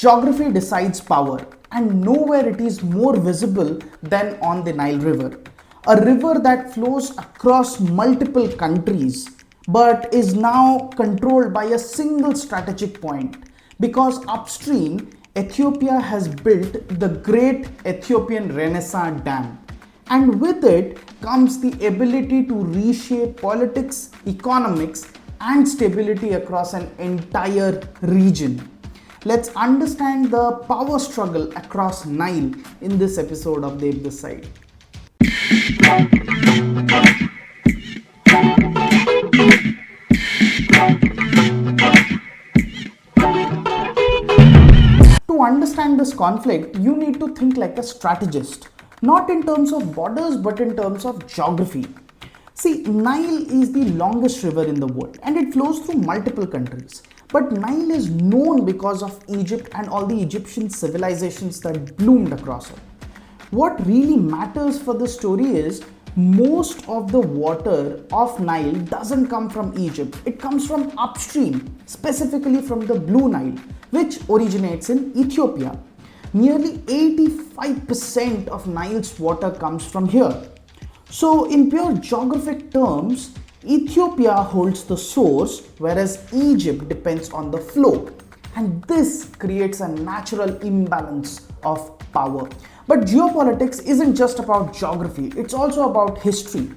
Geography decides power, and nowhere it is more visible than on the Nile River. A river that flows across multiple countries but is now controlled by a single strategic point, because upstream Ethiopia has built the Great Ethiopian Renaissance Dam, and with it comes the ability to reshape politics, economics, and stability across an entire region. Let's understand the power struggle across Nile in this episode of the This Side. To understand this conflict, you need to think like a strategist, not in terms of borders but in terms of geography. See, Nile is the longest river in the world and it flows through multiple countries. But Nile is known because of Egypt and all the Egyptian civilizations that bloomed across it. What really matters for the story is most of the water of Nile doesn't come from Egypt. It comes from upstream, specifically from the Blue Nile, which originates in Ethiopia. Nearly 85% of Nile's water comes from here. So in pure geographic terms, Ethiopia holds the source, whereas Egypt depends on the flow. And this creates a natural imbalance of power. But geopolitics isn't just about geography, it's also about history.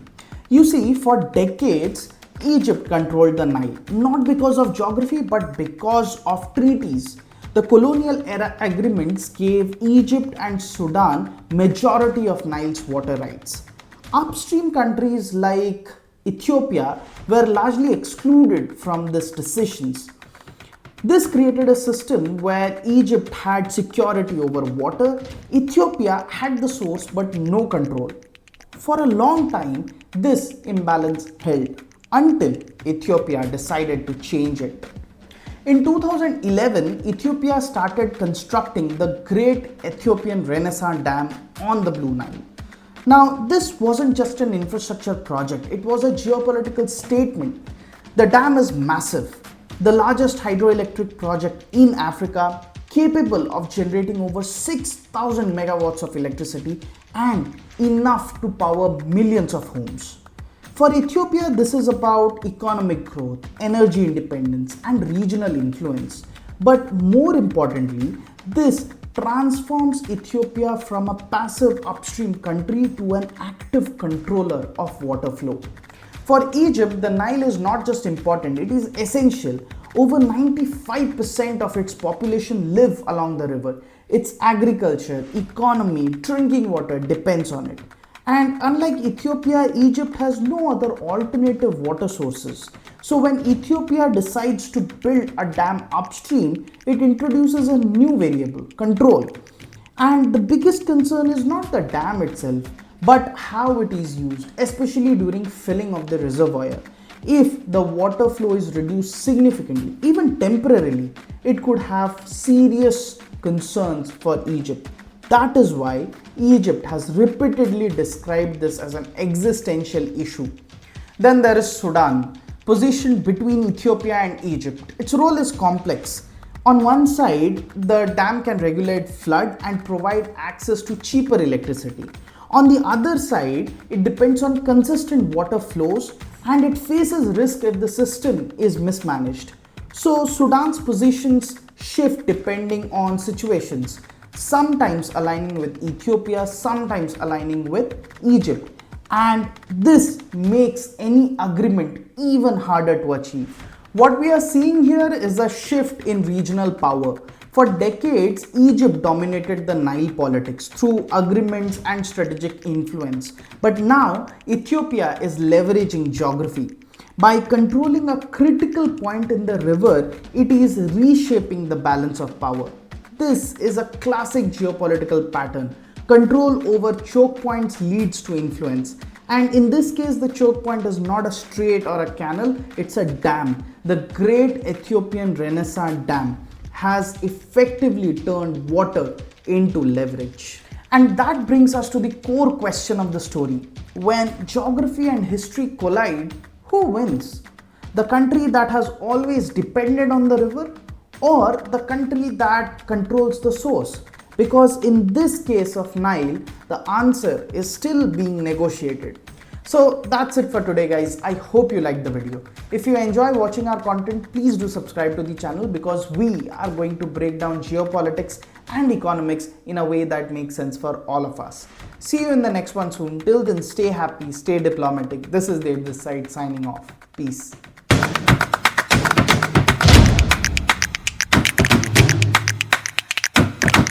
You see, for decades, Egypt controlled the Nile, not because of geography, but because of treaties. The colonial era agreements gave Egypt and Sudan majority of Nile's water rights. Upstream countries like Ethiopia were largely excluded from these decisions. This created a system where Egypt had security over water, Ethiopia had the source but no control. For a long time, this imbalance held until Ethiopia decided to change it. In 2011, Ethiopia started constructing the Great Ethiopian Renaissance Dam on the Blue Nile. Now, this wasn't just an infrastructure project, it was a geopolitical statement. The dam is massive, the largest hydroelectric project in Africa, capable of generating over 6,000 megawatts of electricity and enough to power millions of homes. For Ethiopia, this is about economic growth, energy independence, and regional influence. But more importantly, this transforms Ethiopia from a passive upstream country to an active controller of water flow. For Egypt, the Nile is not just important, it is essential. Over 95% of its population live along the river. Its agriculture, economy, drinking water depends on it. And unlike Ethiopia, Egypt has no other alternative water sources. So when Ethiopia decides to build a dam upstream, it introduces a new variable, control. And the biggest concern is not the dam itself, but how it is used, especially during filling of the reservoir. If the water flow is reduced significantly, even temporarily, it could have serious concerns for Egypt. That is why Egypt has repeatedly described this as an existential issue. Then there is Sudan, positioned between Ethiopia and Egypt. Its role is complex. On one side, the dam can regulate flood and provide access to cheaper electricity. On the other side, it depends on consistent water flows and it faces risk if the system is mismanaged. So Sudan's positions shift depending on situations, sometimes aligning with Ethiopia, sometimes aligning with Egypt. And this makes any agreement even harder to achieve. What we are seeing here is a shift in regional power. For decades, Egypt dominated the Nile politics through agreements and strategic influence. But now, Ethiopia is leveraging geography. By controlling a critical point in the river, it is reshaping the balance of power. This is a classic geopolitical pattern. Control over choke points leads to influence. And in this case, the choke point is not a strait or a canal, it's a dam. The Great Ethiopian Renaissance Dam has effectively turned water into leverage. And that brings us to the core question of the story. When geography and history collide, who wins? The country that has always depended on the river, or the country that controls the source? Because in this case of Nile, the answer is still being negotiated. So that's it for today, guys. I hope you liked the video. If you enjoy watching our content, please do subscribe to the channel, because we are going to break down geopolitics and economics in a way that makes sense for all of us. See you in the next one soon. Till then, stay happy, stay diplomatic. This is Dave this side signing off. Peace.